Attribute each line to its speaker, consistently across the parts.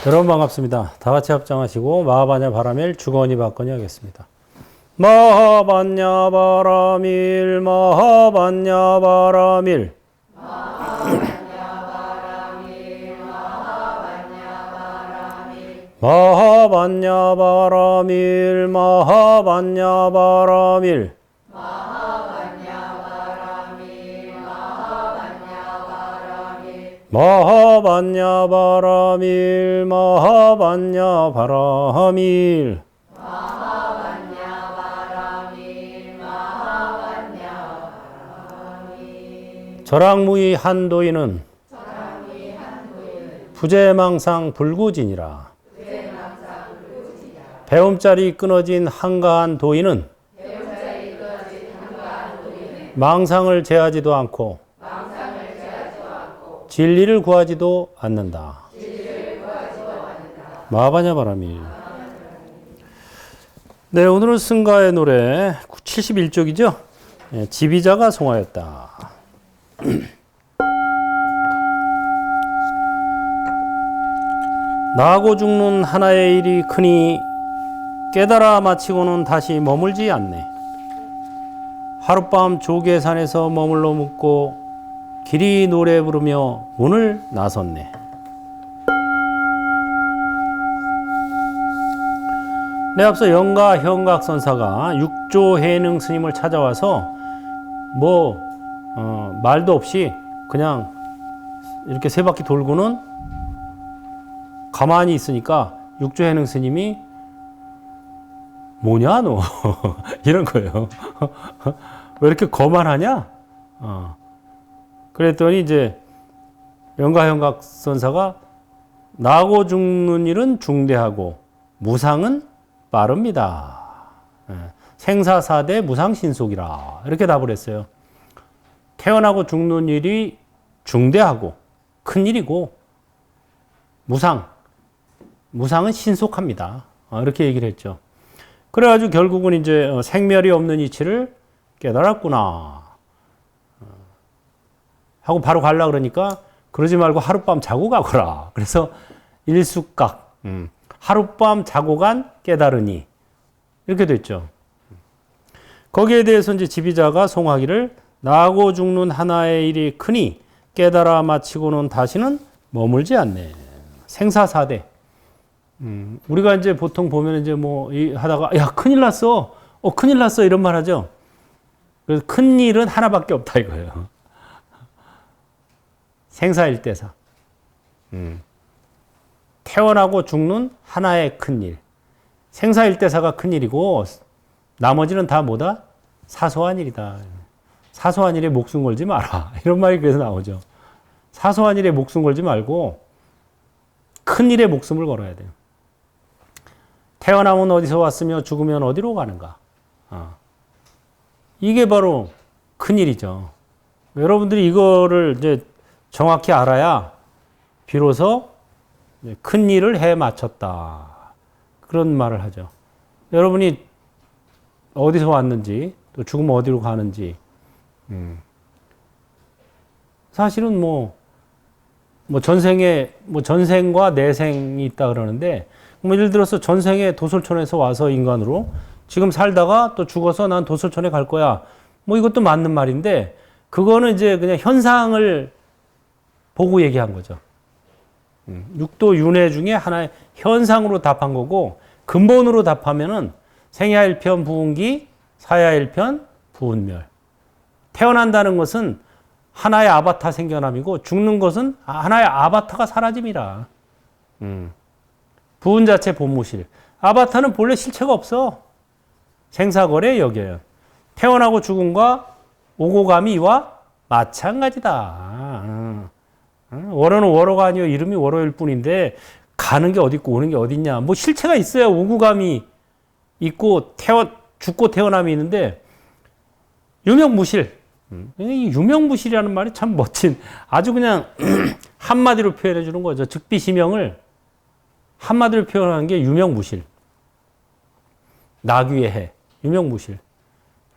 Speaker 1: 여러분 반갑습니다. 다 같이 합장하시고 마하바냐 바라밀 주거니 받거니 하겠습니다. 마하바냐 바라밀 마하바냐 바라밀 마하바냐 바라밀 마하바냐 바라밀 마하바냐 바라밀 마하바냐 바라밀 절악무의 한도인은 부재망상 불구진이라. 배움자리 끊어진 한가한 도인은 망상을 제하지도 않고 진리를 구하지도 않는다. 마하바냐 바라밀. 네, 오늘은 승가의 노래 71쪽이죠. 지비자가 송하였다. 나고 죽는 하나의 일이 크니 깨달아 마치고는 다시 머물지 않네. 하룻밤 조계산에서 머물러 묵고 길이 노래 부르며 문을 나섰네. 네, 앞서 영가 현각선사가 육조해능 스님을 찾아와서 말도 없이 그냥 이렇게 세 바퀴 돌고는 가만히 있으니까 육조해능 스님이 뭐냐 너 이런 거예요. 왜 이렇게 거만하냐? 그랬더니 이제 영가현각선사가 나고 죽는 일은 중대하고 무상은 빠릅니다. 생사사대 무상신속이라 이렇게 답을 했어요. 태어나고 죽는 일이 중대하고 큰 일이고 무상은 신속합니다. 이렇게 얘기를 했죠. 그래가지고 결국은 이제 생멸이 없는 이치를 깨달았구나 하고 바로 가려고 그러니까 그러지 말고 하룻밤 자고 가거라. 그래서 일숙각 하룻밤 자고 간 깨달으니 이렇게 됐죠. 거기에 대해서 이제 지비자가 송하기를 나고 죽는 하나의 일이 크니 깨달아 마치고는 다시는 머물지 않네. 생사사대. 우리가 이제 보통 보면 이제 하다가 야 큰일 났어. 큰일 났어 이런 말 하죠. 그래서 큰 일은 하나밖에 없다 이거예요. 생사일대사. 태어나고 죽는 하나의 큰 일. 생사일대사가 큰 일이고 나머지는 다 뭐다? 사소한 일이다. 사소한 일에 목숨 걸지 마라. 이런 말이 그래서 나오죠. 사소한 일에 목숨 걸지 말고 큰 일에 목숨을 걸어야 돼요. 태어나면 어디서 왔으며 죽으면 어디로 가는가. 이게 바로 큰 일이죠. 여러분들이 이거를 이제 정확히 알아야 비로소 큰 일을 해 마쳤다. 그런 말을 하죠. 여러분이 어디서 왔는지, 또 죽으면 어디로 가는지, 사실은 전생과 내생이 있다 그러는데, 예를 들어서 전생에 도솔촌에서 와서 인간으로 지금 살다가 또 죽어서 난 도솔촌에 갈 거야. 이것도 맞는 말인데, 그거는 이제 그냥 현상을 보고 얘기한 거죠. 육도 윤회 중에 하나의 현상으로 답한 거고, 근본으로 답하면은 생야일편 부운기, 사야일편 부운멸. 태어난다는 것은 하나의 아바타 생겨남이고, 죽는 것은 하나의 아바타가 사라짐이라. 부운 자체 본무실. 아바타는 본래 실체가 없어. 생사거래 여겨요. 태어나고 죽음과 오고 감이 이와 마찬가지다. 월호는 월호가 아니요 이름이 월호일 뿐인데 가는 게 어디 있고 오는 게 어디 있냐. 실체가 있어야 오고 감이 있고 죽고 태어남이 있는데 유명무실. 이 유명무실이라는 말이 참 멋진, 아주 그냥 한마디로 표현해 주는 거죠. 즉비시명을 한마디로 표현하는 게 유명무실. 나귀의 해, 유명무실.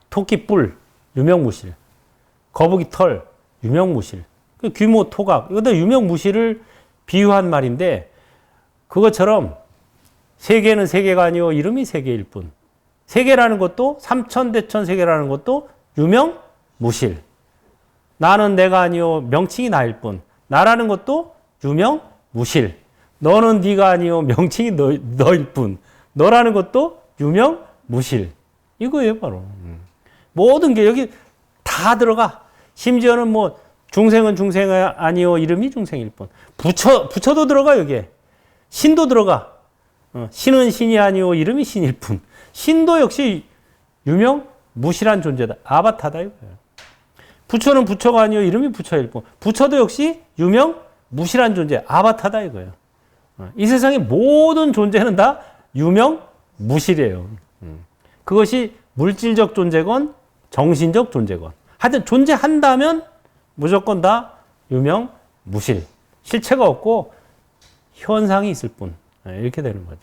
Speaker 1: 토끼 뿔, 유명무실. 거북이 털, 유명무실. 규모 토각, 이거 다 유명무실을 비유한 말인데, 그것처럼 세계는 세계가 아니오 이름이 세계일 뿐. 세계라는 것도 삼천대천 세계라는 것도 유명 무실. 나는 내가 아니오 명칭이 나일 뿐. 나라는 것도 유명 무실. 너는 네가 아니오 명칭이 너일 뿐. 너라는 것도 유명 무실. 이거예요 바로. 모든 게 여기 다 들어가. 심지어는 뭐 중생은 중생 아니오 이름이 중생일 뿐. 부처도 들어가 여기에. 신도 들어가. 신은 신이 아니오 이름이 신일 뿐. 신도 역시 유명 무실한 존재다. 아바타다 이거예요. 부처는 부처가 아니오 이름이 부처일 뿐. 부처도 역시 유명 무실한 존재. 아바타다 이거예요. 이 세상의 모든 존재는 다 유명 무실이에요. 그것이 물질적 존재건 정신적 존재건. 하여튼 존재한다면 무조건 다 유명 무실. 실체가 없고 현상이 있을 뿐. 이렇게 되는 거죠.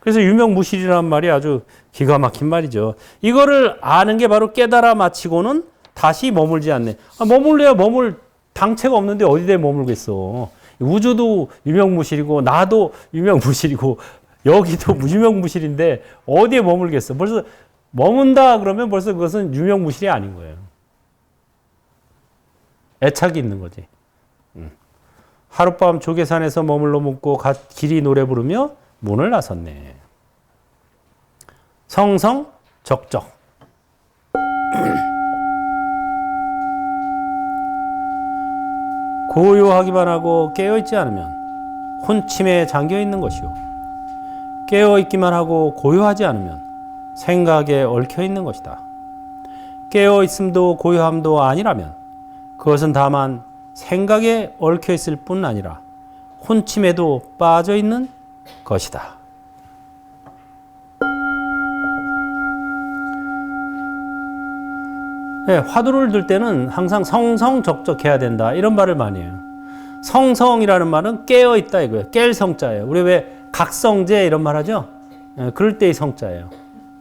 Speaker 1: 그래서 유명무실이라는 말이 아주 기가 막힌 말이죠. 이거를 아는 게 바로 깨달아 마치고는 다시 머물지 않네. 머물래야 머물 당체가 없는데 어디에 머물겠어. 우주도 유명무실이고 나도 유명무실이고 여기도 유명무실인데 어디에 머물겠어. 벌써 머문다 그러면 벌써 그것은 유명무실이 아닌 거예요. 애착이 있는 거지. 하룻밤 조계산에서 머물러 묵고 길이 노래 부르며 문을 나섰네. 성성적적. 고요하기만 하고 깨어있지 않으면 혼침에 잠겨있는 것이요. 깨어있기만 하고 고요하지 않으면 생각에 얽혀있는 것이다. 깨어있음도 고요함도 아니라면 그것은 다만 생각에 얽혀있을 뿐 아니라 혼침에도 빠져있는 것이다. 네, 화두를 들 때는 항상 성성적적해야 된다. 이런 말을 많이 해요. 성성이라는 말은 깨어있다 이거예요. 깰 성자예요. 우리 왜 각성제 이런 말 하죠? 네, 그럴 때의 성자예요.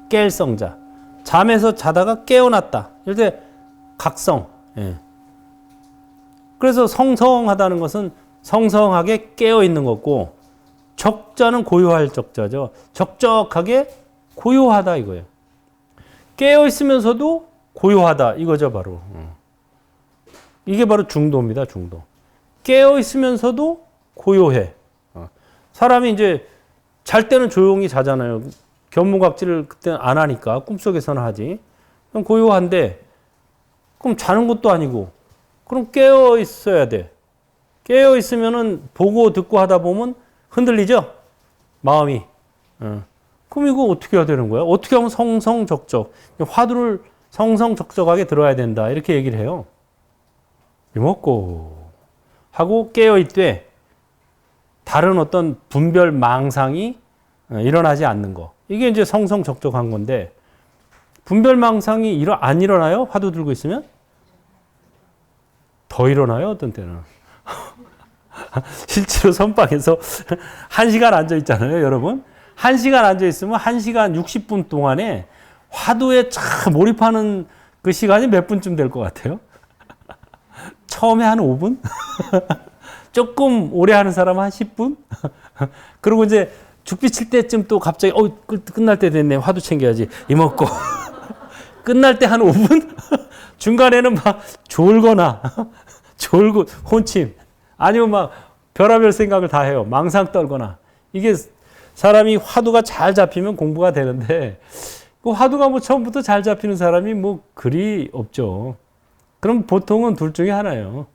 Speaker 1: 깰 성자. 잠에서 자다가 깨어났다. 이럴 때 각성. 네. 그래서 성성하다는 것은 성성하게 깨어있는 거고 적자는 고요할 적자죠. 적적하게 고요하다 이거예요. 깨어있으면서도 고요하다 이거죠 바로. 이게 바로 중도입니다. 중도. 깨어있으면서도 고요해. 사람이 이제 잘 때는 조용히 자잖아요. 견문각지를 그때는 안 하니까 꿈속에서는 하지. 그럼 고요한데 그럼 자는 것도 아니고 그럼 깨어 있어야 돼. 깨어 있으면은 보고 듣고 하다 보면 흔들리죠? 마음이. 그럼 이거 어떻게 해야 되는 거야? 어떻게 하면 성성적적. 화두를 성성적적하게 들어야 된다. 이렇게 얘기를 해요. 이먹고 하고 깨어 있되 다른 어떤 분별 망상이 일어나지 않는 거. 이게 이제 성성적적한 건데 분별 망상이 안 일어나요? 화두 들고 있으면? 더 일어나요? 어떤 때는. 실제로 선방에서 1시간 앉아 있잖아요, 여러분. 1시간 앉아 있으면 1시간 60분 동안에 화두에 참 몰입하는 그 시간이 몇 분쯤 될 것 같아요? 처음에 한 5분? 조금 오래 하는 사람은 한 10분? 그리고 이제 죽비 칠 때쯤 또 갑자기 끝날 때 됐네. 화두 챙겨야지. 이먹고. 끝날 때 한 5분? 중간에는 막 졸거나 졸고 혼침 아니면 막 별의별 생각을 다 해요. 망상 떨거나. 이게 사람이 화두가 잘 잡히면 공부가 되는데 그 화두가 뭐 처음부터 잘 잡히는 사람이 뭐 그리 없죠. 그럼 보통은 둘 중에 하나예요.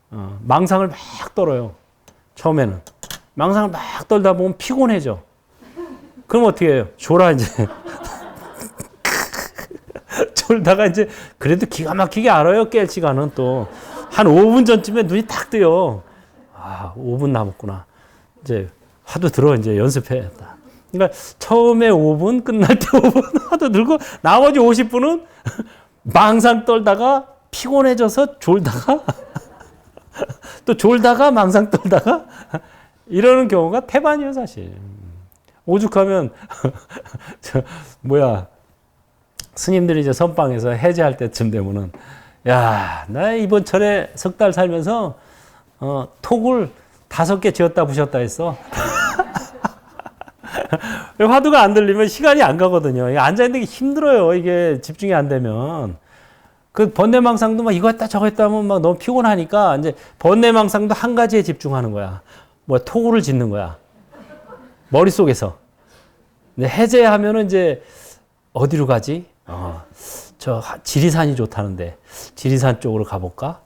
Speaker 1: 망상을 막 떨어요. 처음에는. 망상을 막 떨다 보면 피곤해져. 그럼 어떻게 해요? 졸아 이제. 졸다가 이제 그래도 기가 막히게 알아요. 깰 시간은 또. 한 5분 전쯤에 눈이 딱 뜨요. 아, 5분 남았구나. 이제 화두 들어 이제 연습해. 그러니까 처음에 5분, 끝날 때 5분 화두 들고 나머지 50분은 망상 떨다가 피곤해져서 졸다가 또 졸다가 망상 떨다가 이러는 경우가 태반이에요, 사실. 오죽하면 스님들이 이제 선방에서 해제할 때쯤 되면은 야, 나 이번 철에 석 달 살면서 톡을 5개 지었다 부셨다 했어. 화두가 안 들리면 시간이 안 가거든요. 앉아있는 게 힘들어요. 이게 집중이 안 되면. 그 번뇌망상도 막 이거 했다 저거 했다 하면 막 너무 피곤하니까 이제 번뇌망상도 한 가지에 집중하는 거야. 뭐 토구를 짓는 거야. 머릿속에서. 근데 해제하면은 이제 어디로 가지? 저 지리산이 좋다는데 지리산 쪽으로 가볼까?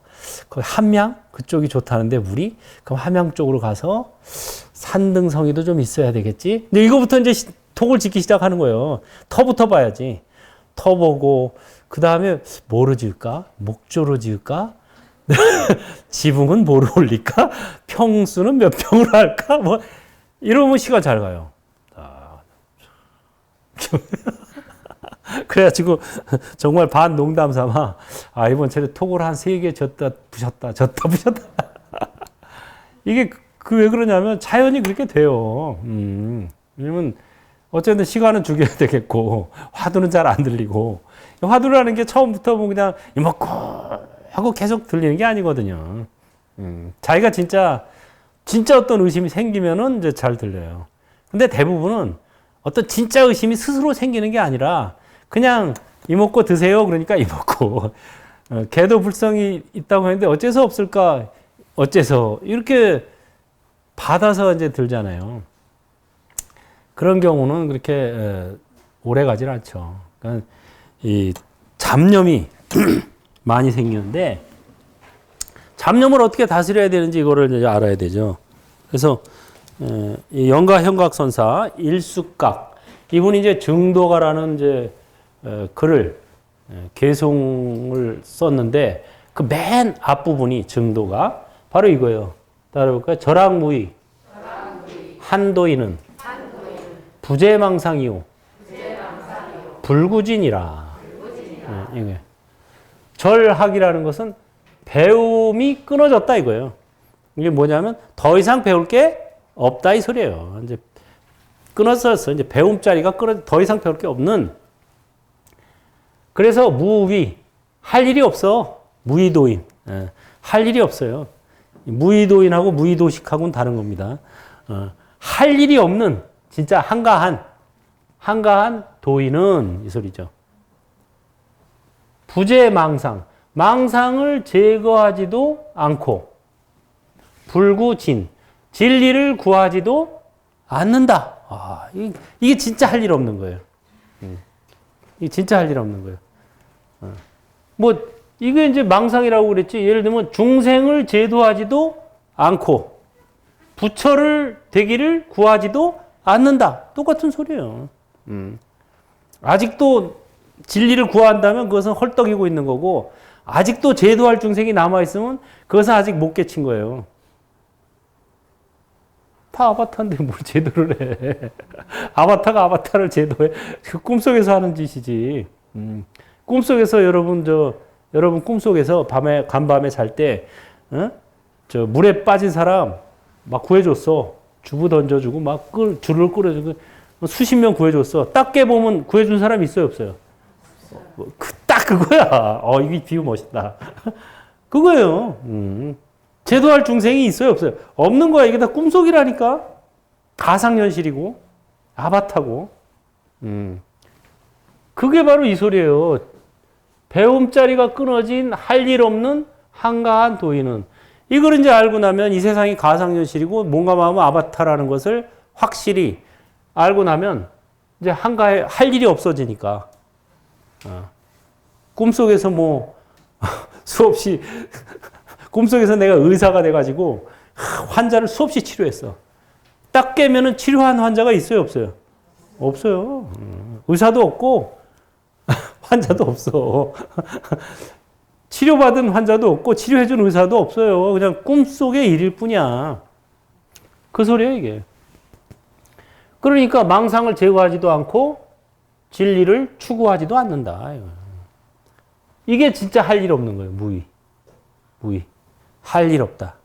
Speaker 1: 거기 함양 그쪽이 좋다는데 물이 그럼 함양 쪽으로 가서 산등성이도 좀 있어야 되겠지. 근데 이거부터 이제 톡을 짓기 시작하는 거예요. 터부터 봐야지. 터 보고 그 다음에 뭐로 지을까? 목조로 지을까? 지붕은 뭐로 올릴까? 평수는 몇 평으로 할까? 뭐 이러면 시간 잘 가요. 그래가지고 정말 반 농담 삼아 이번 차례 톡을 한 3개 졌다 부셨다 이게 그 왜 그러냐면 자연이 그렇게 돼요. 왜냐면 어쨌든 시간은 죽여야 되겠고 화두는 잘 안 들리고 화두라는 게 처음부터 뭐 그냥 이먹고 하고 계속 들리는 게 아니거든요. 자기가 진짜 어떤 의심이 생기면은 이제 잘 들려요. 근데 대부분은 어떤 진짜 의심이 스스로 생기는 게 아니라 그냥 이먹고 드세요. 그러니까 이먹고. 개도 불성이 있다고 했는데 어째서 없을까? 어째서 이렇게 받아서 이제 들잖아요. 그런 경우는 그렇게 오래 가질 않죠. 그러니까 이 잡념이 많이 생기는데 잡념을 어떻게 다스려야 되는지 이거를 이제 알아야 되죠. 그래서 이 영가 현각선사 일숙각 이분이 이제 증도가라는 이제 글을 개송을 썼는데 그 맨 앞부분이 증도가 바로 이거예요. 따라볼까요? 절악무의 한도인은 부재망상이요 불구진이라. 이게 절학이라는 것은 배움이 끊어졌다 이거예요. 이게 뭐냐면 더 이상 배울 게 없다 이 소리예요. 이제 끊어졌어. 이제 배움 자리가 더 이상 배울 게 없는. 그래서 무의 할 일이 없어. 무의도인 할 일이 없어요. 무의도인하고 무의도식하고는 다른 겁니다. 할 일이 없는 진짜 한가한 도인은 이 소리죠. 부재망상 망상을 제거하지도 않고 불구진 진리를 구하지도 않는다. 이게 진짜 할 일 없는 거예요. 이게 진짜 할 일 없는 거예요. 뭐 이게 이제 망상이라고 그랬지. 예를 들면 중생을 제도하지도 않고 부처를 되기를 구하지도 않는다. 똑같은 소리예요. 아직도 진리를 구한다면 그것은 헐떡이고 있는 거고 아직도 제도할 중생이 남아있으면 그것은 아직 못 깨친 거예요. 다 아바타인데 뭘 제도를 해. 아바타가 아바타를 제도해. 그 꿈속에서 하는 짓이지. 꿈속에서 여러분 꿈속에서 간밤에 잘 때, 저 물에 빠진 사람 막 구해줬어. 주부 던져주고 막 줄을 끌어주고 수십 명 구해줬어. 딱 깨보면 구해준 사람 있어요, 없어요? 딱 그거야. 이게 비유 멋있다. 그거예요. 제도할 중생이 있어요, 없어요? 없는 거야. 이게 다 꿈속이라니까. 가상현실이고 아바타고. 그게 바로 이 소리예요. 배움자리가 끊어진 할 일 없는 한가한 도인은 이걸 이제 알고 나면 이 세상이 가상현실이고 뭔가 마음은 아바타라는 것을 확실히 알고 나면 이제 한가해 할 일이 없어지니까. 꿈속에서 뭐 수없이 꿈속에서 내가 의사가 돼가지고 환자를 수없이 치료했어. 딱 깨면은 치료한 환자가 있어요, 없어요? 없어요. 의사도 없고 환자도 없어. 치료받은 환자도 없고 치료해준 의사도 없어요. 그냥 꿈속의 일일 뿐이야. 그 소리예요, 이게. 그러니까 망상을 제거하지도 않고 진리를 추구하지도 않는다. 이게 진짜 할 일 없는 거예요. 무의. 할 일 없다.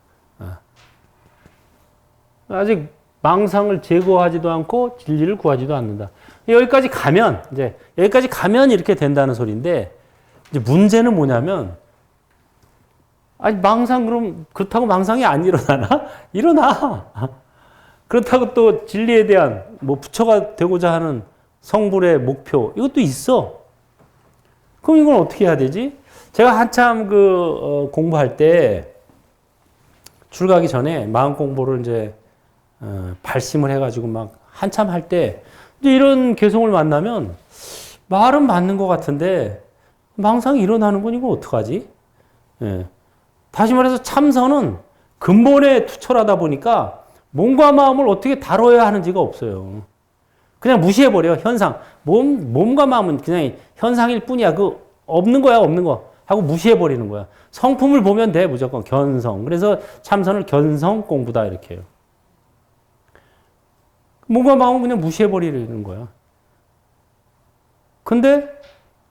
Speaker 1: 아직 망상을 제거하지도 않고 진리를 구하지도 않는다. 여기까지 가면 이렇게 된다는 소리인데, 이제 문제는 뭐냐면, 그렇다고 망상이 안 일어나나? 일어나. 그렇다고 또 진리에 대한 뭐 부처가 되고자 하는 성불의 목표 이것도 있어. 그럼 이걸 어떻게 해야 되지? 제가 한참 공부할 때 출가하기 전에 마음 공부를 이제 발심을 해가지고 막 한참 할 때 이런 개성을 만나면 말은 맞는 것 같은데 망상이 일어나는 건 이거 어떡하지? 예. 다시 말해서 참선은 근본에 투철하다 보니까 몸과 마음을 어떻게 다뤄야 하는지가 없어요. 그냥 무시해버려, 현상. 몸과 마음은 그냥 현상일 뿐이야. 없는 거야, 없는 거. 하고 무시해버리는 거야. 성품을 보면 돼, 무조건. 견성. 그래서 참선을 견성 공부다, 이렇게 해요. 몸과 마음은 그냥 무시해버리는 거야. 근데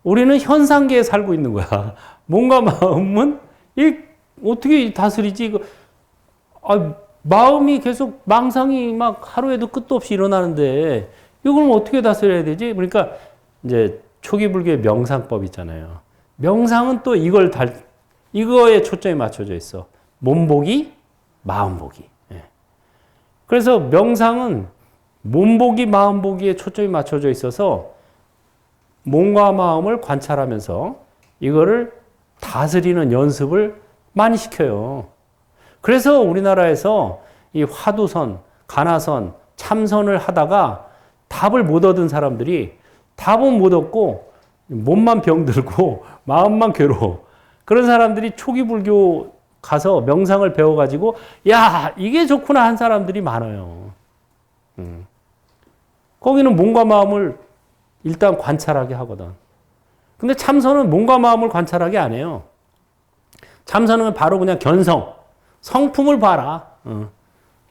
Speaker 1: 우리는 현상계에 살고 있는 거야. 몸과 마음은 어떻게 다스리지? 마음이 계속 망상이 막 하루에도 끝도 없이 일어나는데 이걸 어떻게 다스려야 되지? 그러니까 이제 초기 불교의 명상법 있잖아요. 명상은 또 이거에 초점이 맞춰져 있어. 몸보기, 마음보기. 예. 그래서 명상은 몸보기, 마음보기에 초점이 맞춰져 있어서 몸과 마음을 관찰하면서 이거를 다스리는 연습을 많이 시켜요. 그래서 우리나라에서 이 화두선, 가나선, 참선을 하다가 답을 못 얻은 사람들이 답은 못 얻고 몸만 병들고 마음만 괴로워. 그런 사람들이 초기 불교 가서 명상을 배워가지고 야 이게 좋구나 한 사람들이 많아요. 거기는 몸과 마음을 일단 관찰하게 하거든. 근데 참선은 몸과 마음을 관찰하게 안 해요. 참선은 바로 그냥 견성, 성품을 봐라.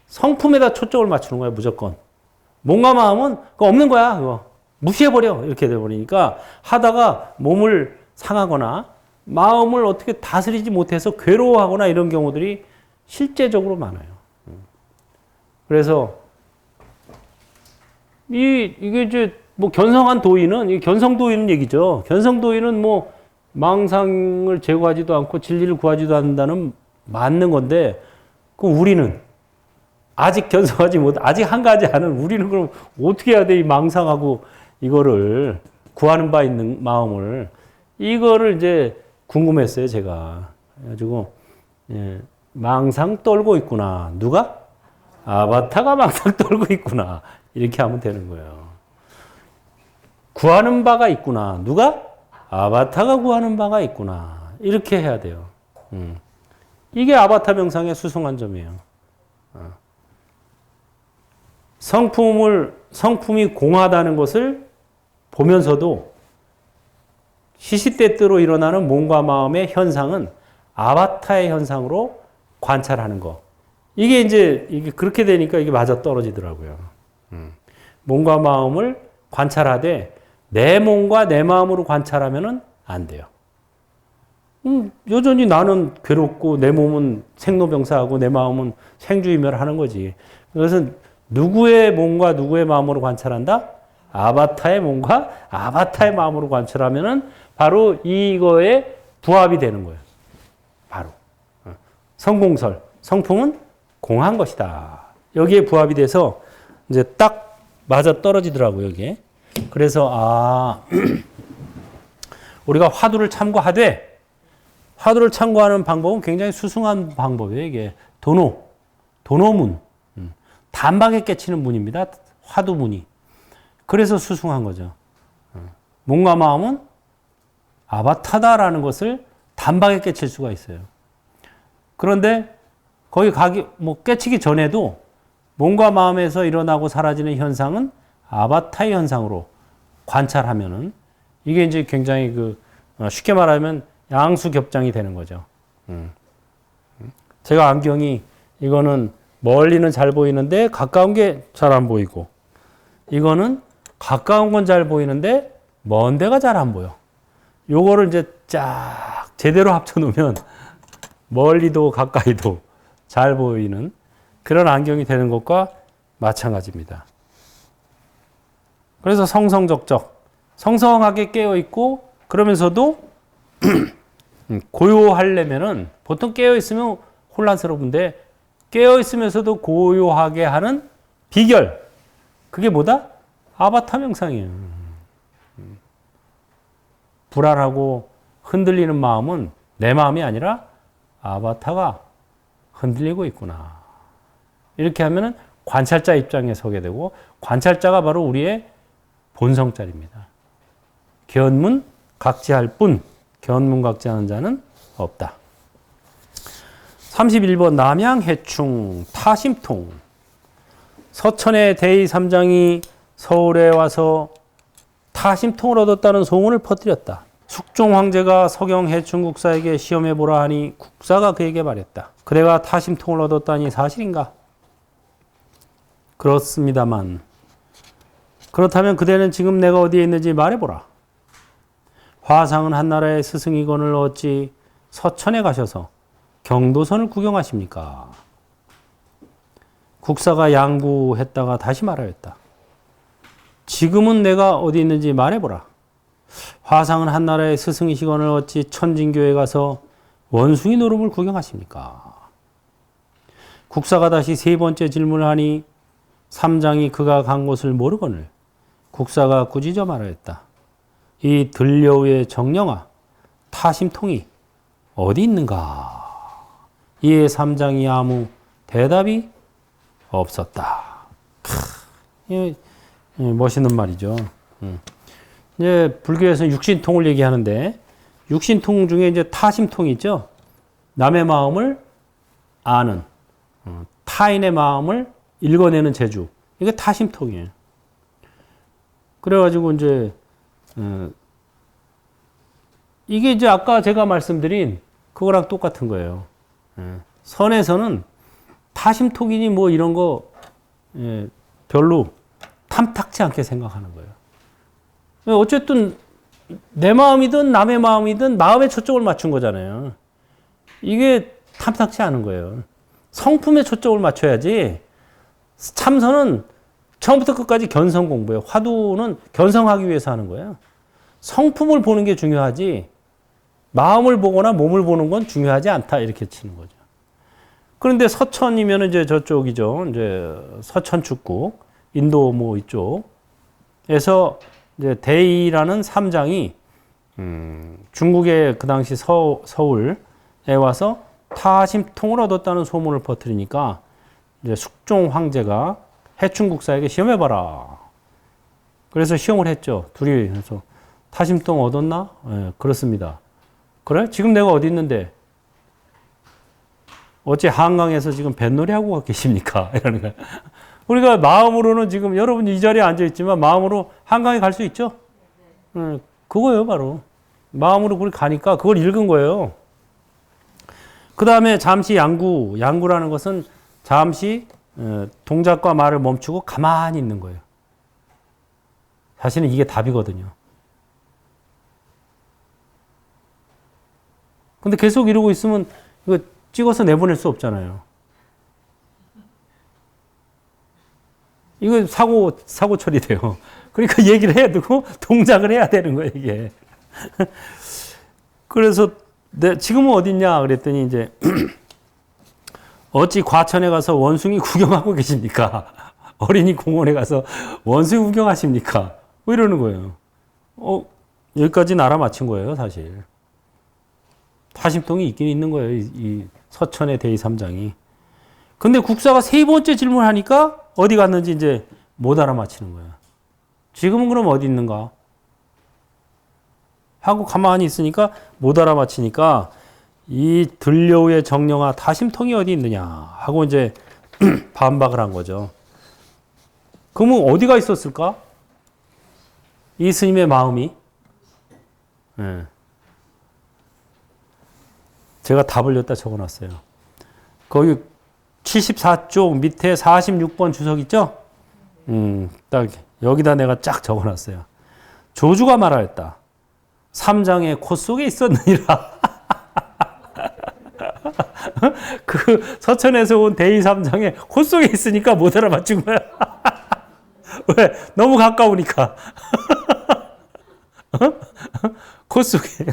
Speaker 1: 성품에다 초점을 맞추는 거야, 무조건. 몸과 마음은 그거 없는 거야, 그거. 무시해버려. 이렇게 돼버리니까 하다가 몸을 상하거나 마음을 어떻게 다스리지 못해서 괴로워하거나 이런 경우들이 실제적으로 많아요. 그래서 이게 이제 뭐 견성한 도인은, 이 견성도인은 얘기죠. 견성도인은 뭐 망상을 제거하지도 않고 진리를 구하지도 않는다는 맞는 건데, 그럼 우리는 아직 견성하지 못, 아직 한가하지 않은 우리는 그럼 어떻게 해야 돼? 이 망상하고 이거를 구하는 바 있는 마음을, 이거를 이제 궁금했어요, 제가. 그래가지고, 예, 망상 떨고 있구나. 누가? 아바타가 망상 떨고 있구나. 이렇게 하면 되는 거예요. 구하는 바가 있구나. 누가? 아바타가 구하는 바가 있구나. 이렇게 해야 돼요. 이게 아바타 명상의 수승한 점이에요. 성품이 공하다는 것을 보면서도 시시때때로 일어나는 몸과 마음의 현상은 아바타의 현상으로 관찰하는 거. 이게 그렇게 되니까 이게 맞아 떨어지더라고요. 몸과 마음을 관찰하되 내 몸과 내 마음으로 관찰하면은 안 돼요. 여전히 나는 괴롭고 내 몸은 생로병사하고 내 마음은 생주이멸하는 거지. 그것은 누구의 몸과 누구의 마음으로 관찰한다? 아바타의 몸과 아바타의 마음으로 관찰하면은 바로 이거에 부합이 되는 거예요. 바로. 성공설, 성품은 공한 것이다. 여기에 부합이 돼서 이제 딱 맞아 떨어지더라고요, 여기에. 그래서, 우리가 화두를 참고하는 방법은 굉장히 수승한 방법이에요, 이게. 도노문. 단박에 깨치는 문입니다. 화두문이. 그래서 수승한 거죠. 몸과 마음은 아바타다라는 것을 단박에 깨칠 수가 있어요. 그런데 거기 깨치기 전에도 몸과 마음에서 일어나고 사라지는 현상은 아바타의 현상으로 관찰하면은 이게 이제 굉장히 쉽게 말하면 양수겹장이 되는 거죠. 제가 안경이 이거는 멀리는 잘 보이는데 가까운 게 잘 안 보이고, 이거는 가까운 건 잘 보이는데 먼 데가 잘 안 보여. 요거를 이제 쫙 제대로 합쳐 놓으면 멀리도 가까이도 잘 보이는 그런 안경이 되는 것과 마찬가지입니다. 그래서 성성하게 깨어 있고, 그러면서도 고요하려면은 보통 깨어 있으면 혼란스러운데 깨어 있으면서도 고요하게 하는 비결. 그게 뭐다? 아바타 명상이에요. 불안하고 흔들리는 마음은 내 마음이 아니라 아바타가 흔들리고 있구나. 이렇게 하면은 관찰자 입장에 서게 되고, 관찰자가 바로 우리의 본성자리입니다. 견문 각지할 뿐, 견문각지하는 자는 없다. 31번 남양해충 타심통. 서천의 대의 3장이 서울에 와서 타심통을 얻었다는 소문을 퍼뜨렸다. 숙종 황제가 서경 해충국사에게 시험해보라 하니 국사가 그에게 말했다. 그대가 타심통을 얻었다니 사실인가? 그렇습니다만. 그렇다면 그대는 지금 내가 어디에 있는지 말해보라. 화상은 한나라의 스승이건을 어찌 서천에 가셔서 경도선을 구경하십니까? 국사가 양구했다가 다시 말하였다. 지금은 내가 어디 있는지 말해보라. 화상은 한나라의 스승이시건을 어찌 천진교에 가서 원숭이 노름을 구경하십니까? 국사가 다시 세 번째 질문을 하니 삼장이 그가 간 곳을 모르거늘 국사가 꾸짖어 말하였다. 이 들려우의 정령아, 타심통이 어디 있는가? 이에 삼장이 아무 대답이 없었다. 멋있는 말이죠. 이제 불교에서 육신통을 얘기하는데, 육신통 중에 이제 타심통이 있죠. 남의 마음을 아는, 타인의 마음을 읽어내는 재주. 이게 타심통이에요. 그래가지고 이제 이게 이제 아까 제가 말씀드린 그거랑 똑같은 거예요. 선에서는 타심통이니 뭐 이런 거 별로 탐탁지 않게 생각하는 거예요. 어쨌든 내 마음이든 남의 마음이든 마음에 초점을 맞춘 거잖아요. 이게 탐탁지 않은 거예요. 성품에 초점을 맞춰야지. 참선은 처음부터 끝까지 견성 공부예요. 화두는 견성하기 위해서 하는 거예요. 성품을 보는 게 중요하지 마음을 보거나 몸을 보는 건 중요하지 않다, 이렇게 치는 거죠. 그런데 서천이면 이제 저쪽이죠. 이제 서천 축국, 인도 뭐 이쪽에서 이제 대의라는 삼장이 중국의 그 당시 서울에 와서 타심통을 얻었다는 소문을 퍼뜨리니까 이제 숙종 황제가 해충국사에게 시험해봐라. 그래서 시험을 했죠. 둘이. 그래서 타심통 얻었나? 네, 그렇습니다. 그래? 지금 내가 어디 있는데? 어째 한강에서 지금 뱃놀이 하고 계십니까? 이러는 거야. 우리가 마음으로는 지금 여러분 이 자리에 앉아 있지만 마음으로 한강에 갈 수 있죠? 그거예요, 바로. 마음으로 그걸 가니까 그걸 읽은 거예요. 그 다음에 잠시 양구. 양구라는 것은 잠시 동작과 말을 멈추고 가만히 있는 거예요. 사실은 이게 답이거든요. 근데 계속 이러고 있으면 이거 찍어서 내보낼 수 없잖아요. 이거 사고 처리돼요. 그러니까 얘기를 해야 되고 동작을 해야 되는 거예요, 이게. 그래서 지금은 어딨냐 그랬더니 이제 어찌 과천에 가서 원숭이 구경하고 계십니까? 어린이 공원에 가서 원숭이 구경하십니까? 뭐 이러는 거예요. 여기까지는 알아맞힌 거예요, 사실. 타심통이 있긴 있는 거예요, 이 서천의 대의 삼장이. 근데 국사가 세 번째 질문하니까 어디 갔는지 이제 못 알아맞히는 거야. 지금은 그럼 어디 있는가? 하고 가만히 있으니까 못 알아맞히니까 이 들려우의 정령아 타심통이 어디 있느냐 하고 이제 반박을 한 거죠. 그러면 어디가 있었을까? 이 스님의 마음이. 네. 제가 답을 여기다 적어놨어요. 거기 74쪽 밑에 46번 주석 있죠? 딱 여기다 내가 쫙 적어놨어요. 조주가 말하였다. 삼장의 코 속에 있었느니라. 그 서천에서 온 대의 삼장의 코 속에 있으니까 못 알아맞힌 거야. 왜? 너무 가까우니까. 코 속에.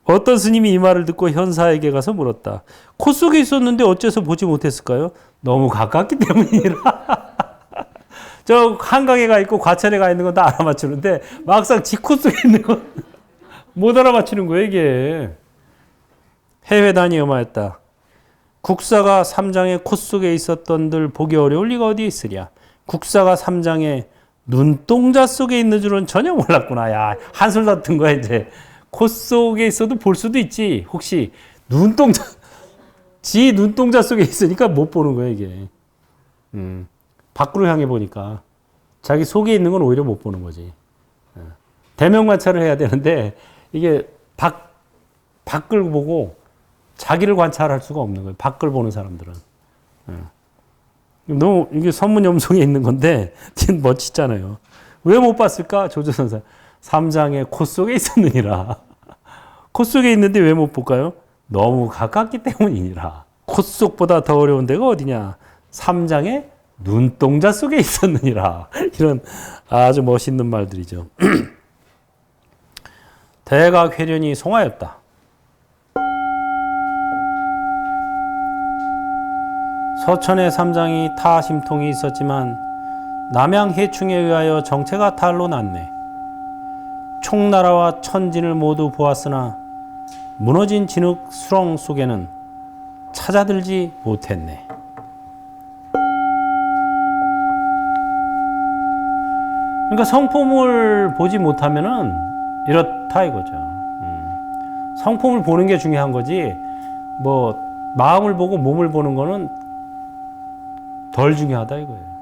Speaker 1: 어떤 스님이 이 말을 듣고 현사에게 가서 물었다. 코 속에 있었는데 어째서 보지 못했을까요? 너무 가깝기 때문이라. 저 한강에 가 있고 과천에 가 있는 건 다 알아맞추는데 막상 지 코 속에 있는 건 못 알아맞히는 거예요, 이게. 해회단이 엄하였다. 국사가 삼장의 코 속에 있었던들 보기 어려울 리가 어디 있으랴. 국사가 삼장의 눈동자 속에 있는 줄은 전혀 몰랐구나. 야, 한술 같은 거야, 이제. 코 속에 있어도 볼 수도 있지. 혹시 눈동자, 지 눈동자 속에 있으니까 못 보는 거야, 이게. 밖으로 향해 보니까. 자기 속에 있는 건 오히려 못 보는 거지. 대면 관찰을 해야 되는데, 이게 밖을 보고 자기를 관찰할 수가 없는 거예요. 밖을 보는 사람들은. 너무 이게 선문염송에 있는 건데 멋지잖아요. 왜 못 봤을까? 조조선사. 삼장의 코 속에 있었느니라. 코 속에 있는데 왜 못 볼까요? 너무 가깝기 때문이니라. 코 속보다 더 어려운 데가 어디냐? 삼장의 눈동자 속에 있었느니라. 이런 아주 멋있는 말들이죠. 대각 회련이 송하였다. 서천의 삼장이 타 심통이 있었지만 남양 해충에 의하여 정체가 탈로 났네. 총나라와 천진을 모두 보았으나 무너진 진흙 수렁 속에는 찾아들지 못했네. 그러니까 성품을 보지 못하면은 이렇다 이거죠. 성품을 보는 게 중요한 거지, 뭐 마음을 보고 몸을 보는 거는 덜 중요하다 이거예요.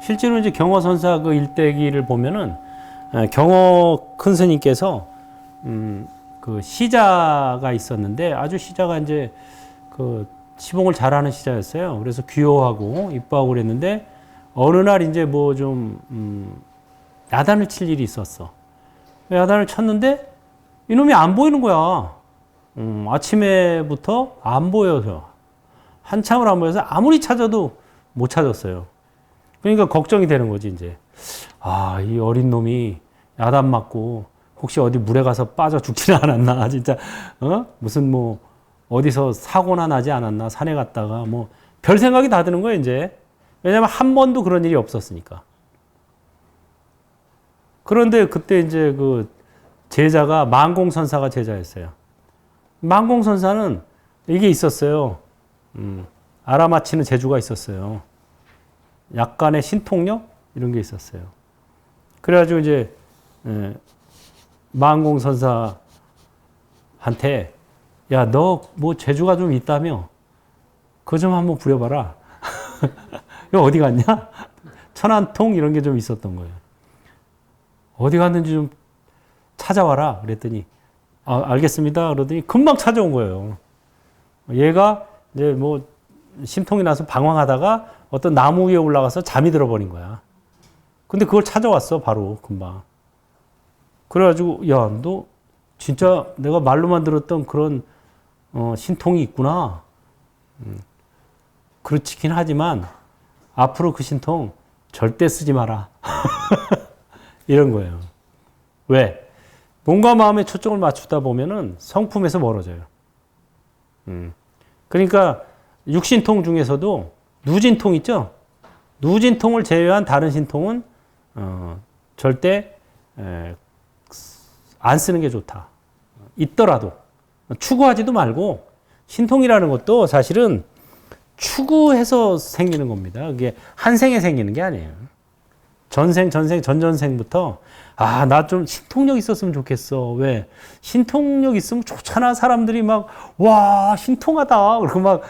Speaker 1: 실제로 이제 경허선사 그 일대기를 보면은 경허 큰 스님께서 그 시자가 있었는데 아주 시자가 이제 그 시봉을 잘하는 시자였어요. 그래서 귀여워하고 이뻐하고 그랬는데 어느 날 이제 뭐 좀 야단을 칠 일이 있었어. 야단을 쳤는데 이놈이 안 보이는 거야. 아침에부터 안 보여서 한참을 안 보여서 아무리 찾아도 못 찾았어요. 그러니까 걱정이 되는 거지 이제. 아, 이 어린 놈이 야단 맞고 혹시 어디 물에 가서 빠져 죽지는 않았나, 진짜. 무슨 뭐 어디서 사고나 나지 않았나, 산에 갔다가 뭐 별 생각이 다 드는 거예요 이제. 왜냐면 한 번도 그런 일이 없었으니까. 그런데 그때 이제 그 제자가 만공선사가 제자였어요. 만공선사는 이게 있었어요. 알아맞히는 재주가 있었어요. 약간의 신통력 이런 게 있었어요. 그래가지고 이제 만공선사한테 야, 너 뭐 재주가 좀 있다며 그거 좀 한번 부려봐라. 이거 어디 갔냐? 천안통 이런 게 좀 있었던 거예요. 어디 갔는지 좀 찾아와라. 그랬더니 알겠습니다. 그러더니 금방 찾아온 거예요. 얘가 이제 뭐 심통이 나서 방황하다가 어떤 나무 위에 올라가서 잠이 들어버린 거야. 근데 그걸 찾아왔어, 바로 금방. 그래가지고 야, 너 진짜 내가 말로만 들었던 그런 신통이 있구나. 그렇긴 하지만 앞으로 그 신통 절대 쓰지 마라. 이런 거예요. 왜? 몸과 마음에 초점을 맞추다 보면은 성품에서 멀어져요. 그러니까 육신통 중에서도 누진통 있죠? 누진통을 제외한 다른 신통은 절대 안 쓰는 게 좋다. 있더라도 추구하지도 말고, 신통이라는 것도 사실은 추구해서 생기는 겁니다. 그게 한 생에 생기는 게 아니에요. 전전생부터 아, 나 좀 신통력 있었으면 좋겠어. 왜? 신통력 있으면 좋잖아. 사람들이 막, 와, 신통하다. 그리고 막,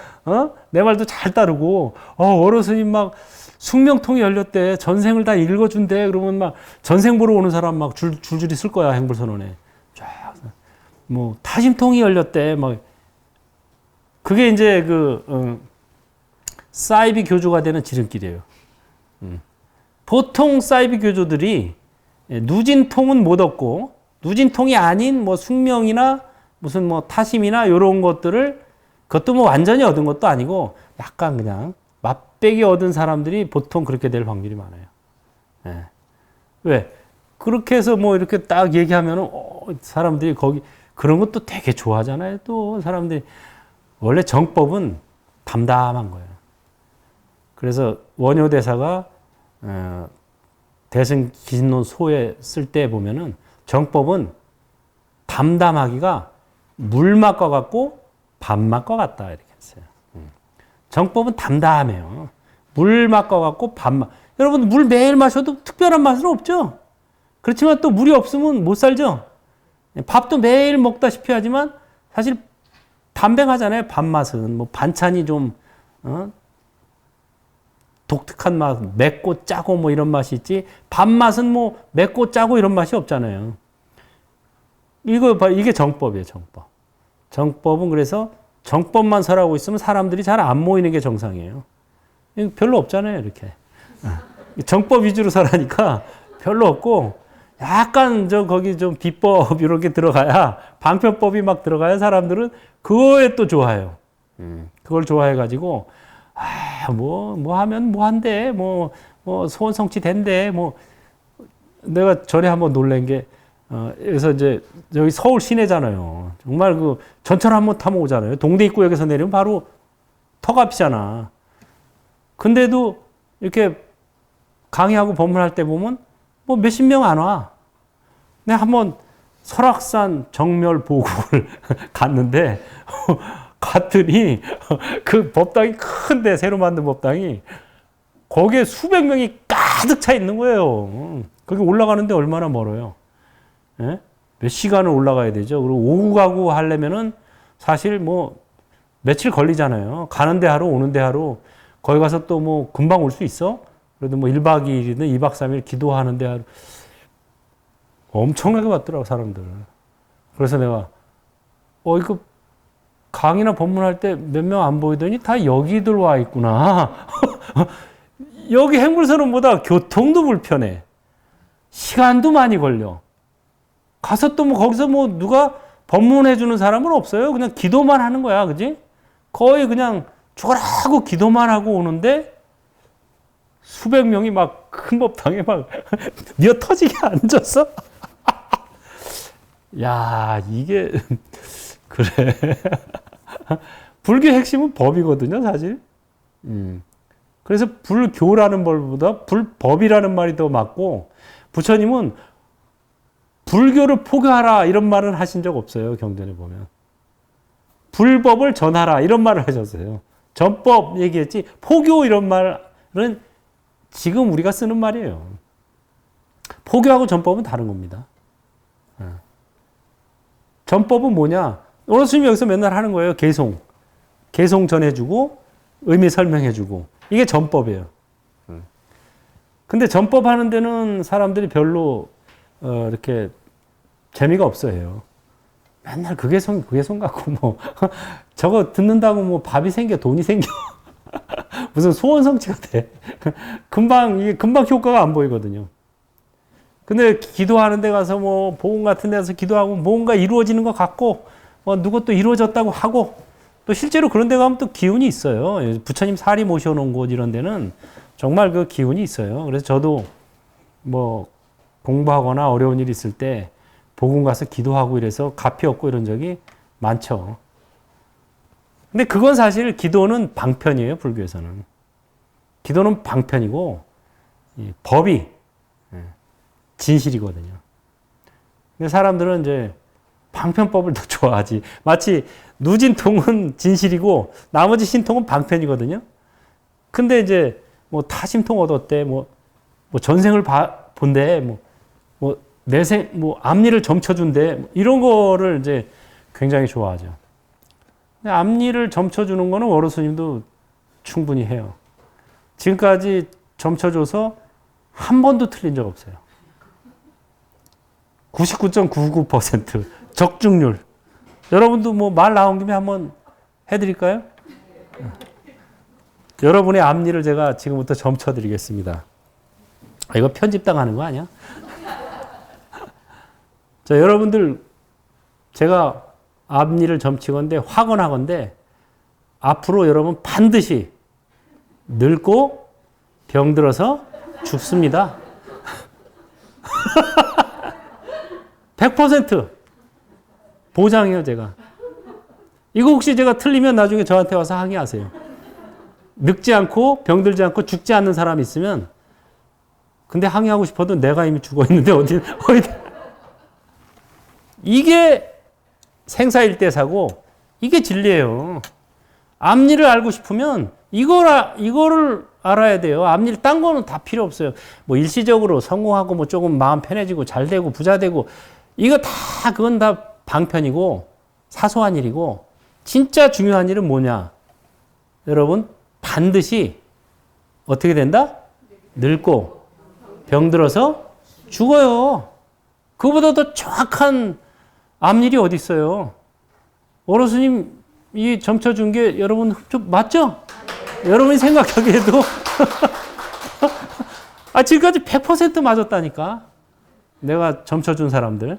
Speaker 1: 내 말도 잘 따르고, 어르신이 막 숙명통이 열렸대. 전생을 다 읽어준대. 그러면 막 전생 보러 오는 사람 막 줄줄이 쓸 거야. 행불선언에. 쫙. 뭐, 타심통이 열렸대. 막. 그게 이제 사이비 교주가 되는 지름길이에요. 보통 사이비 교주들이 누진통은 못 얻고, 누진통이 아닌 뭐 숙명이나 무슨 뭐 타심이나 이런 것들을, 그것도 뭐 완전히 얻은 것도 아니고 약간 그냥 맛배기 얻은 사람들이 보통 그렇게 될 확률이 많아요. 왜? 그렇게 해서 뭐 이렇게 딱 얘기하면은 사람들이 거기 그런 것도 되게 좋아하잖아요. 또 사람들이. 원래 정법은 담담한 거예요. 그래서 원효대사가 대승기신론 소에 쓸 때 보면은 정법은 담담하기가 물맛과 같고 밥맛과 같다 이렇게 했어요. 정법은 담담해요. 물맛과 같고 밥맛. 여러분 물 매일 마셔도 특별한 맛은 없죠. 그렇지만 또 물이 없으면 못 살죠. 밥도 매일 먹다시피 하지만 사실 담백하잖아요. 밥맛은 뭐 반찬이 좀 독특한 맛, 맵고 짜고 뭐 이런 맛이 있지. 밥맛은 뭐 맵고 짜고 이런 맛이 없잖아요. 이게 정법이에요. 정법. 정법은 그래서 정법만 설하고 있으면 사람들이 잘 안 모이는 게 정상이에요. 별로 없잖아요. 이렇게 정법 위주로 설하니까 별로 없고 약간 거기 좀 비법 이렇게 들어가야 방편법이 막 들어가야 사람들은 그거에 또 좋아해요. 그걸 좋아해가지고 뭐 하면 뭐 한대 뭐 소원 성취 된대 뭐 내가 전에 한번 놀란 게 그래서 이제 여기 서울 시내잖아요. 정말 그 전철 한번 타면 오잖아요. 동대 입구역에서 내리면 바로 턱 앞이잖아. 근데도 이렇게 강의하고 법문할 때 보면 뭐 몇십 명 안 와. 내가 한번 설악산 정멸 보국을 갔는데 갔더니 그 법당이 큰데 새로 만든 법당이 거기에 수백 명이 가득 차 있는 거예요. 거기 올라가는데 얼마나 멀어요. 예? 몇 시간을 올라가야 되죠. 그리고 오후 가고 하려면은 사실 뭐 며칠 걸리잖아요. 가는데 하루 오는데 하루 거기 가서 또 뭐 금방 올 수 있어? 그래도 뭐 1박 2일이든 2박 3일 기도하는데 하루 엄청나게 왔더라고 사람들. 그래서 내가 이거 강의나 법문할 때 몇 명 안 보이더니 다 여기들 와 있구나. 여기 행불선언보다 교통도 불편해. 시간도 많이 걸려. 가서 또 뭐 거기서 뭐 누가 법문해 주는 사람은 없어요. 그냥 기도만 하는 거야. 그지? 거의 그냥 죽어라고 기도만 하고 오는데 수백 명이 막 큰 법당에 막 미어 터지게 앉았어. 야, 이게 그래. 불교의 핵심은 법이거든요, 사실. 그래서 불교라는 말보다 불법이라는 말이 더 맞고, 부처님은 불교를 포교하라 이런 말은 하신 적 없어요, 경전에 보면. 불법을 전하라 이런 말을 하셨어요. 전법 얘기했지, 포교 이런 말은 지금 우리가 쓰는 말이에요. 포교하고 전법은 다른 겁니다. 전법은 뭐냐? 오늘 스님이 여기서 맨날 하는 거예요. 개송. 개송 전해주고, 의미 설명해주고. 이게 전법이에요. 근데 전법 하는 데는 사람들이 별로, 이렇게 재미가 없어요. 맨날 그 개송 갖고 뭐, 저거 듣는다고 뭐 밥이 생겨, 돈이 생겨. 무슨 소원 성취가 돼. 금방 효과가 안 보이거든요. 근데 기도하는 데 가서 뭐 보험 같은 데 가서 기도하고 뭔가 이루어지는 것 같고 누구 또 이루어졌다고 하고 또 실제로 그런 데 가면 또 기운이 있어요. 부처님 사리 모셔놓은 곳 이런 데는 정말 그 기운이 있어요. 그래서 저도 뭐 공부하거나 어려운 일 있을 때 복음 가서 기도하고 이래서 갚이 없고 이런 적이 많죠. 근데 그건 사실 기도는 방편이에요. 불교에서는. 기도는 방편이고 법이 진실이거든요. 근데 사람들은 이제 방편법을 더 좋아하지. 마치 누진통은 진실이고 나머지 신통은 방편이거든요. 근데 이제 뭐 타심통 얻었대, 뭐 전생을 본대, 뭐 내생, 뭐 앞니를 점쳐준대, 이런 거를 이제 굉장히 좋아하죠. 근데 앞니를 점쳐주는 거는 워로 스님도 충분히 해요. 지금까지 점쳐줘서 한 번도 틀린 적 없어요. 99.99% 적중률. 여러분도 뭐 말 나온 김에 한번 해드릴까요? 여러분의 앞니를 제가 지금부터 점쳐드리겠습니다. 이거 편집당하는 거 아니야? 자, 여러분들 제가 앞니를 점치건데 확언하건데 앞으로 여러분 반드시 늙고 병들어서 죽습니다. 100%. 보장해요, 제가. 이거 혹시 제가 틀리면 나중에 저한테 와서 항의하세요. 늙지 않고 병들지 않고 죽지 않는 사람이 있으면 근데 항의하고 싶어도 내가 이미 죽어 있는데 어디 이게 생사일대사고 이게 진리예요. 앞일을 알고 싶으면 이거를 알아야 돼요. 앞일 딴 거는 다 필요 없어요. 뭐 일시적으로 성공하고 뭐 조금 마음 편해지고 잘 되고 부자 되고 이거 다 그건 다 방편이고 사소한 일이고 진짜 중요한 일은 뭐냐? 여러분 반드시 어떻게 된다? 늙고 병들어서 죽어요. 그보다 더 정확한 앞일이 어디 있어요? 어르스님이 점쳐준 게 여러분 좀 맞죠? 여러분이 생각하기에도 지금까지 100% 맞았다니까. 내가 점쳐준 사람들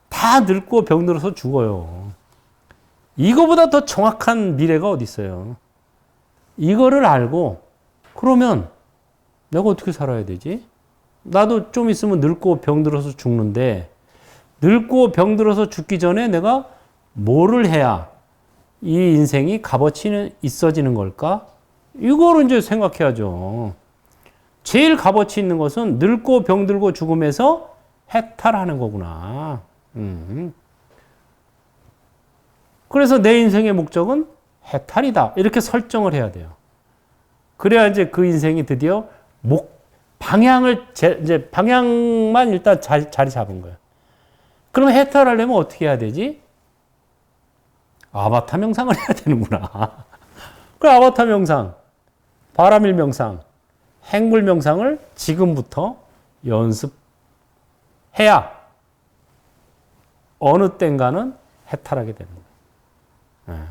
Speaker 1: 다 늙고 병들어서 죽어요. 이거보다 더 정확한 미래가 어디 있어요? 이거를 알고 그러면 내가 어떻게 살아야 되지? 나도 좀 있으면 늙고 병들어서 죽는데 늙고 병들어서 죽기 전에 내가 뭐를 해야 이 인생이 값어치는 있어지는 걸까? 이거를 이제 생각해야죠. 제일 값어치 있는 것은 늙고 병들고 죽으면서 해탈하는 거구나. 그래서 내 인생의 목적은 해탈이다. 이렇게 설정을 해야 돼요. 그래야 이제 그 인생이 드디어 방향만 일단 자리 잡은 거예요. 그럼 해탈하려면 어떻게 해야 되지? 아바타 명상을 해야 되는구나. 그 아바타 명상, 바람일 명상, 행불 명상을 지금부터 연습해야 어느 땐가는 해탈하게 되는 거예요.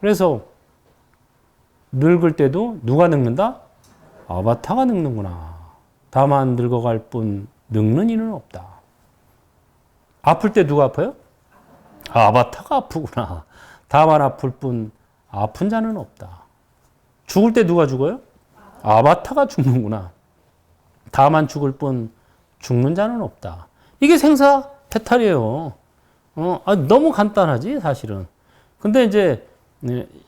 Speaker 1: 그래서 늙을 때도 누가 늙는다? 아바타가 늙는구나. 다만 늙어갈 뿐 늙는 이는 없다. 아플 때 누가 아파요? 아바타가 아프구나. 다만 아플 뿐 아픈 자는 없다. 죽을 때 누가 죽어요? 아바타가 죽는구나. 다만 죽을 뿐 죽는 자는 없다. 이게 생사 해탈이에요. 너무 간단하지 사실은. 근데 이제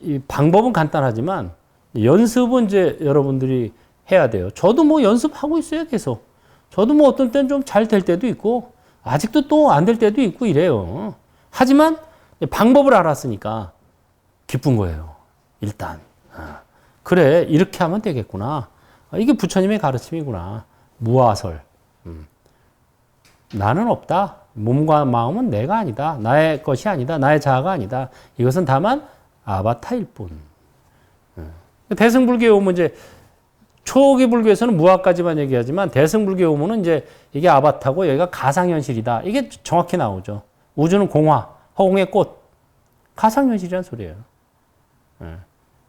Speaker 1: 이 방법은 간단하지만 연습은 이제 여러분들이 해야 돼요. 저도 뭐 연습하고 있어요, 계속. 저도 뭐 어떤 때는 좀 잘 될 때도 있고 아직도 또 안 될 때도 있고 이래요. 하지만 방법을 알았으니까 기쁜 거예요. 일단. 그래, 이렇게 하면 되겠구나. 이게 부처님의 가르침이구나. 무아설. 나는 없다. 몸과 마음은 내가 아니다. 나의 것이 아니다. 나의 자아가 아니다. 이것은 다만 아바타일 뿐. 대승불교에 오면 이제 초기 불교에서는 무아까지만 얘기하지만 대승불교에 오면은 이제 이게 아바타고 여기가 가상현실이다. 이게 정확히 나오죠. 우주는 공화, 허공의 꽃. 가상현실이라는 소리예요.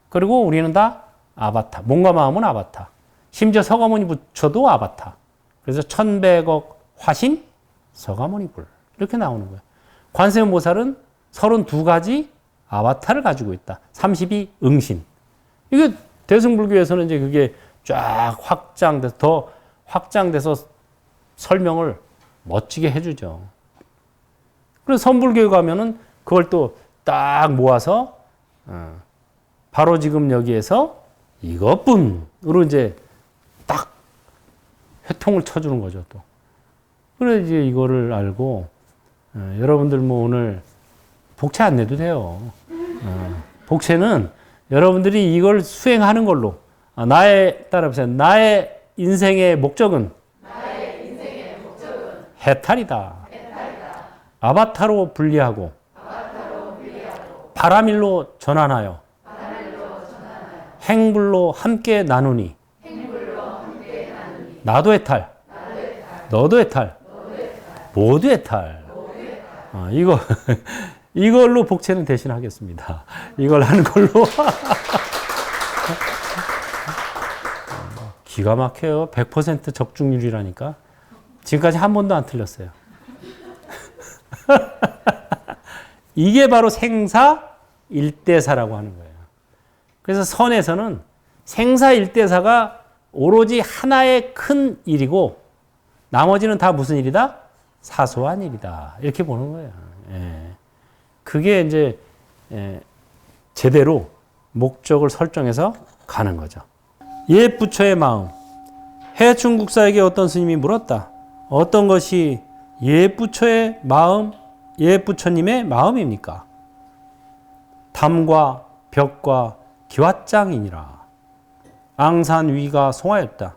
Speaker 1: 그리고 우리는 다 아바타. 몸과 마음은 아바타. 심지어 서가모니 부처도 아바타. 그래서 1100억 화신 서가모니 불. 이렇게 나오는 거예요. 관세음보살은 32가지 아바타를 가지고 있다. 32 응신. 이게 대승불교에서는 이제 그게 쫙 확장돼서 더 확장돼서 설명을 멋지게 해주죠. 그래서 선불교에 가면은 그걸 또 딱 모아서 바로 지금 여기에서 이것뿐으로 이제 딱 회통을 쳐주는 거죠, 또. 그래 이제 이거를 알고 여러분들 뭐 오늘 복채 안 내도 돼요. 복채는 여러분들이 이걸 수행하는 걸로 따라보세요. 나의 인생의 목적은 해탈이다. 아바타로 분리하고 바람일로 전환하여 행불로 함께 나누니 나도 해탈, 너도 해탈, 모두 해탈. 이걸로 복채는 대신하겠습니다. 이걸 하는 걸로. 기가 막혀요. 100% 적중률이라니까. 지금까지 한 번도 안 틀렸어요. 이게 바로 생사일대사라고 하는 거예요. 그래서 선에서는 생사일대사가 오로지 하나의 큰 일이고 나머지는 다 무슨 일이다? 사소한 일이다. 이렇게 보는 거예요. 예. 그게 이제 제대로 목적을 설정해서 가는 거죠. 옛 부처의 마음. 해충국사에게 어떤 스님이 물었다. 어떤 것이 옛 부처의 마음, 옛 부처님의 마음입니까? 담과 벽과 기왓장이니라. 앙산위가 송하였다.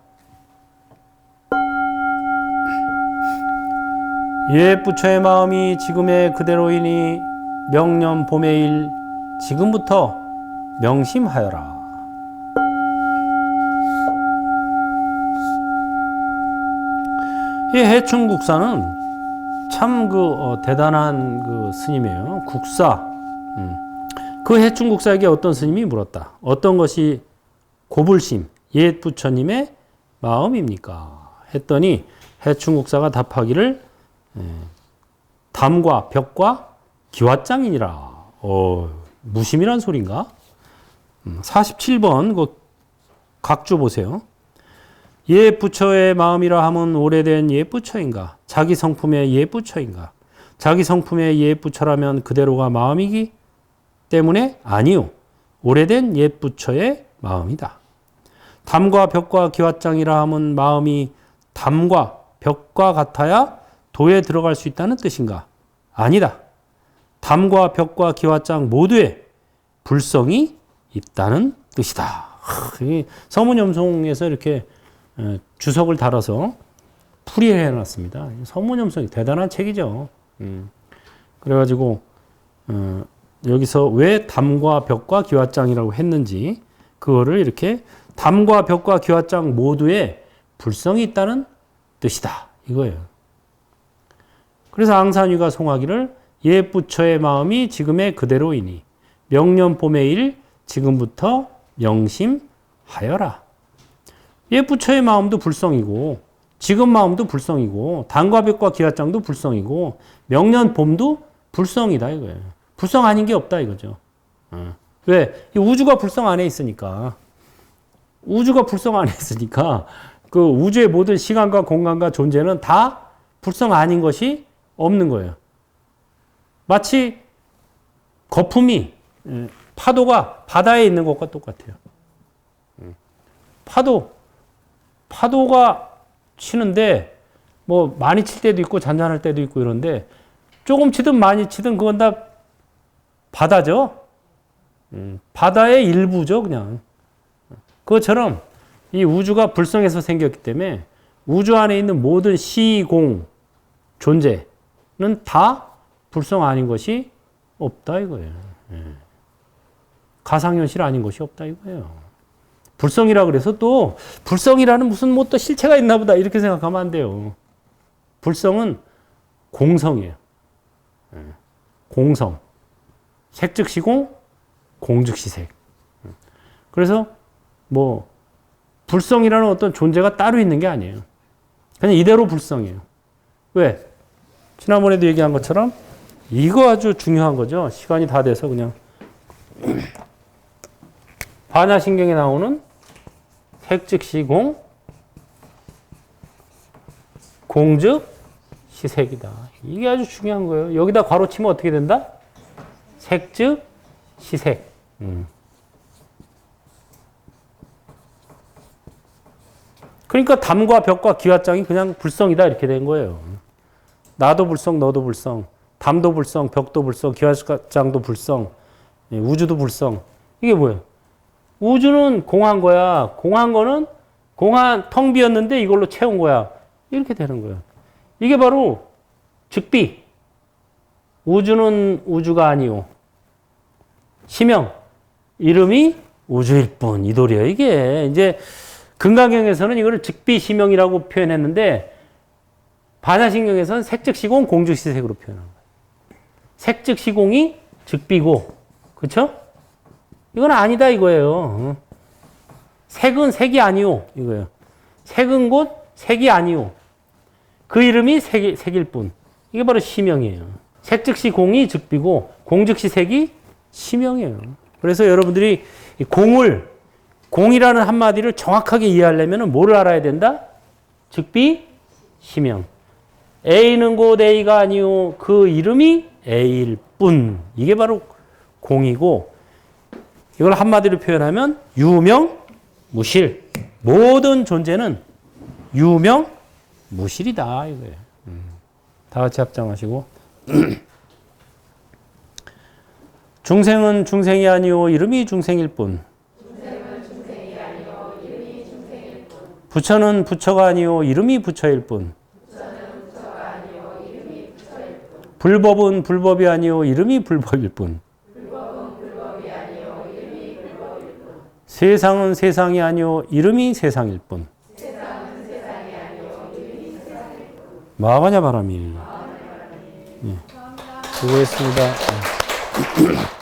Speaker 1: 옛 부처의 마음이 지금의 그대로이니 명년 봄의 일 지금부터 명심하여라. 이 해충국사는 참 대단한 스님이에요. 국사. 그 해충국사에게 어떤 스님이 물었다. 어떤 것이 고불심, 옛 부처님의 마음입니까? 했더니 해충국사가 답하기를 담과 벽과 기왓장이니라. 무심이란 소린가? 47번 그 각주 보세요. 옛 부처의 마음이라 함은 오래된 옛 부처인가? 자기 성품의 옛 부처인가? 자기 성품의 옛 부처라면 그대로가 마음이기 때문에 아니요. 오래된 옛 부처의 마음이다. 담과 벽과 기왓장이라 함은 마음이 담과 벽과 같아야 도에 들어갈 수 있다는 뜻인가? 아니다. 담과 벽과 기왓장 모두에 불성이 있다는 뜻이다. 서문염송에서 이렇게 주석을 달아서 풀이를 해놨습니다. 서문염송이 대단한 책이죠. 그래가지고 여기서 왜 담과 벽과 기왓장이라고 했는지 그거를 이렇게 담과 벽과 기왓장 모두에 불성이 있다는 뜻이다. 이거예요. 그래서 앙산위가 송하기를 옛 부처의 마음이 지금의 그대로이니 명년 봄의 일 지금부터 명심하여라. 옛 부처의 마음도 불성이고 지금 마음도 불성이고 담과 벽과 기왓장도 불성이고 명년 봄도 불성이다 이거예요. 불성 아닌 게 없다 이거죠. 왜? 우주가 불성 안에 있으니까. 우주가 불성 안에 있으니까 그 우주의 모든 시간과 공간과 존재는 다 불성 아닌 것이 없는 거예요. 마치 거품이 파도가 바다에 있는 것과 똑같아요. 파도가 치는데 뭐 많이 칠 때도 있고 잔잔할 때도 있고 이런데 조금 치든 많이 치든 그건 다 바다죠. 바다의 일부죠, 그냥. 그것처럼 이 우주가 불성에서 생겼기 때문에 우주 안에 있는 모든 시공 존재는 다 불성 아닌 것이 없다 이거예요. 가상현실 아닌 것이 없다 이거예요. 불성이라 그래서 또 불성이라는 무슨 뭐 또 실체가 있나 보다 이렇게 생각하면 안 돼요. 불성은 공성이에요. 공성. 색 즉시 공, 공 즉시 색. 그래서 뭐 불성이라는 어떤 존재가 따로 있는 게 아니에요. 그냥 이대로 불성이에요. 왜? 지난번에도 얘기한 것처럼 이거 아주 중요한 거죠. 시간이 다 돼서 그냥 반야신경에 나오는 색 즉시 공, 공 즉시 색이다. 이게 아주 중요한 거예요. 여기다 괄호 치면 어떻게 된다? 색 즉시 색. 그러니까 담과 벽과 기왓장이 그냥 불성이다 이렇게 된 거예요. 나도 불성, 너도 불성, 담도 불성, 벽도 불성, 기왓장도 불성, 우주도 불성. 이게 뭐예요? 우주는 공한 거야. 공한 거는 공한 텅 비었는데 이걸로 채운 거야. 이렇게 되는 거예요. 이게 바로 즉비. 우주는 우주가 아니오. 시명. 이름이 우주일 뿐. 이 도리야. 이게 이제 금강경에서는 이거를 즉비시명이라고 표현했는데 반야신경에서는 색즉시공 공즉시색으로 표현한 거예요. 색즉시공이 즉비고, 그렇죠? 이건 아니다 이거예요. 색은 색이 아니오 이거예요. 색은 곧 색이 아니오. 그 이름이 색일 뿐. 이게 바로 시명이에요. 색즉시공이 즉비고 공즉시색이 시명이에요. 그래서 여러분들이 공이라는 한마디를 정확하게 이해하려면 뭐를 알아야 된다? 즉비, 시명. A는 곧 A가 아니오. 그 이름이 A일 뿐. 이게 바로 공이고, 이걸 한마디로 표현하면 유명무실. 모든 존재는 유명무실이다 이거예요. 다 같이 합장하시고. 중생은 중생이 아니오 이름이 중생일 뿐. 부처는 부처가 아니오 이름이 부처일 뿐. 불법은 불법이 아니오 이름이 불법일 뿐. 세상은 세상이 아니오 이름이 세상일 뿐. 마가냐 바람이. 예. 수고했습니다.